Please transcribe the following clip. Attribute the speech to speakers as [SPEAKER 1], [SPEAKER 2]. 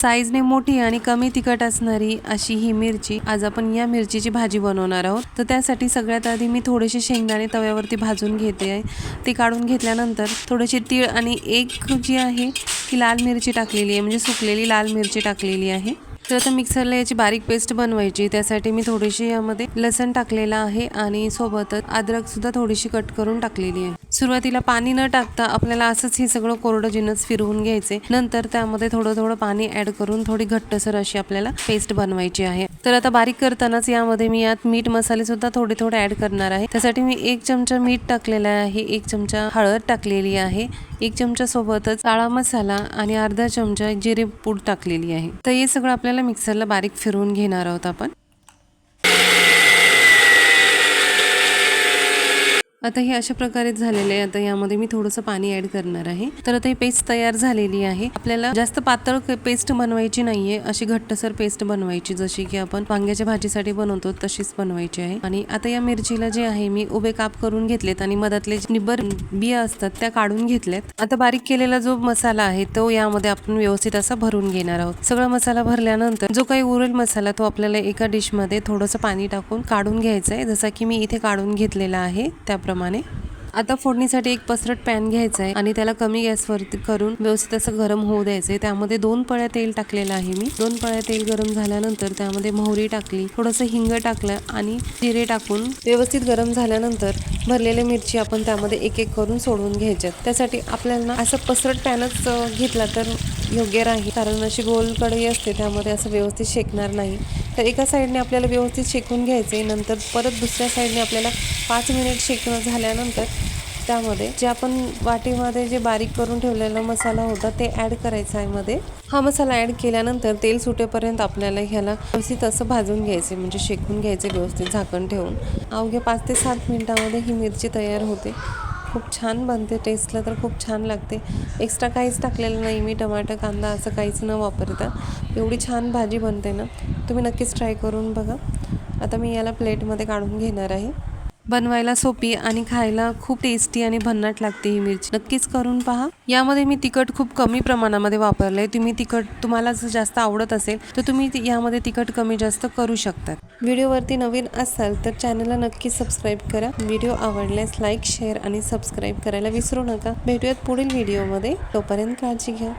[SPEAKER 1] साईजने मोठी आणि कमी तिखट असणारी अशी ही मिरची, आज आपण या मिरचीची भाजी बनवणार आहोत। तर त्यासाठी सगळ्यात आधी मी थोडेसे शेंगदाणे तव्यावरती भाजून घेते आहे। ते काढून घेतल्यानंतर थोडेसे तीळ आणि एक जी आहे ती लाल मिरची टाकलेली आहे, म्हणजे सुकलेली लाल मिरची टाकलेली आहे। तर आता मिक्सरला याची बारीक पेस्ट बनवायची। त्यासाठी मी थोडीशी यामध्ये लसण टाकलेला आहे आणि सोबतच अद्रक सुद्धा थोडीशी कट करून टाकलेली आहे। सुरुवातीला पाणी न टाकता आपल्याला असंच हे सगळं कोरडं जिन्नस फिरवून घ्यायचे। नंतर त्यामध्ये थोडं थोडं पाणी ऍड करून थोडी घट्टसर अशी आपल्याला पेस्ट बनवायची आहे। तर आता बारीक करतानाच यामध्ये मी यात मीठ मसाले सुद्धा थोडे थोडे ऍड करणार आहे। त्यासाठी मी 1 चमचा मीठ टाकलेला आहे, 1 चमचा हळद टाकलेली आहे, 1 चमचा सोबतच काळा मसाला आणि अर्धा चमचा जिरे पूड टाकलेली आहे। तर हे सगळं आपल्याला मिक्सरला बारीक फिरवून घेणार आहोत आपण। आता हे अशा प्रकारे झालेले आहे। आता यामध्ये मी थोडंसं पाणी ऍड करणार आहे। तर आता ही पेस्ट तयार झालेली आहे। आपल्याला जास्त पातळ पेस्ट बनवायची नाहीये, अशी घट्टसर पेस्ट बनवायची, जशी की आपण वांग्याच्या भाजीसाठी बनवतो तशीच बनवायची आहे। आणि आता या मिरचीला जे आहे मी उभे काप करून घेतलेत आणि मधातले निब्बर बिया असतात त्या काढून घेतल्यात। आता बारीक केलेला जो मसाला आहे तो यामध्ये आपण व्यवस्थित असा भरून घेणार आहोत। सगळा मसाला भरल्यानंतर जो काही उरेल मसाला तो आपल्याला एका डिश मध्ये थोडंसं पाणी टाकून काढून घ्यायचं आहे, जसा की मी इथे काढून घेतलेला आहे त्याप्रमाणे। आता फोडणीसाठी एक पसरट पॅन घ्यायचा आहे आणि त्याला कमी गॅसवरती करून व्यवस्थित असं गरम होऊ द्यायचंय। त्यामध्ये 2 पळ्या तेल टाकलेलं आहे मी। 2 पळ्या तेल गरम झाल्यानंतर त्यामध्ये मोहरी टाकली, थोडंसं हिंग टाकलं आणि जिरे टाकून व्यवस्थित गरम झाल्यानंतर भरलेली मिरची आपण त्यामध्ये एक एक करून सोडून घ्यायच्यात। त्यासाठी आपल्याला असं पसरट पॅनच घेतला तर योग्य राहील, कारण अशी गोल कढई असते त्यामध्ये असं व्यवस्थित शेकणार नाही। तर एका साईडने आपल्याला व्यवस्थित शेकून घ्यायचे, नंतर परत दुसऱ्या साईडने आपल्याला 5 मिनिट शेकणं झाल्यानंतर त्यामध्ये जे आपण वाटीमध्ये जे बारीक करून ठेवलेला मसाला होता ते ऍड करायचा आहे मध्ये। हा मसाला ऍड केल्यानंतर तेल सुटेपर्यंत आपल्याला ह्याला व्यवस्थित असं भाजून घ्यायचे, म्हणजे शेकून घ्यायचे व्यवस्थित झाकण ठेवून। अवघ्या 5 ते 7 मिनिटांमध्ये ही मिरची तयार होते। खूप छान बनते, टेस्टला तर खूप छान लागते। एक्स्ट्रा काहीच टाकलेलं नाही मी, टमाटर कांदा असं काहीच न वापरता एवढी छान भाजी बनते ना, तुम्ही नक्कीच ट्राय करून बघा। आता मी याला प्लेटमध्ये काढून घेणार आहे। बनवायला सोपी आणि खायला खूप टेस्टी आणि भन्नाट लागते ही मिरची, नक्कीच करून पहा। यामध्ये मी तिखट खूप कमी प्रमाणामध्ये वापरलंय। तुम्ही तिखट तुम्हाला जर जास्त आवडत असेल तर तुम्ही यामध्ये तिखट कमी जास्त करू शकता। व्हिडिओवरती नवीन असाल तर चॅनलला नक्की सबस्क्राईब करा। व्हिडिओ आवडल्यास लाईक, शेअर आणि सबस्क्राईब करायला विसरू नका। भेटूयात पुढील व्हिडिओमध्ये, तोपर्यंत काळजी घ्या।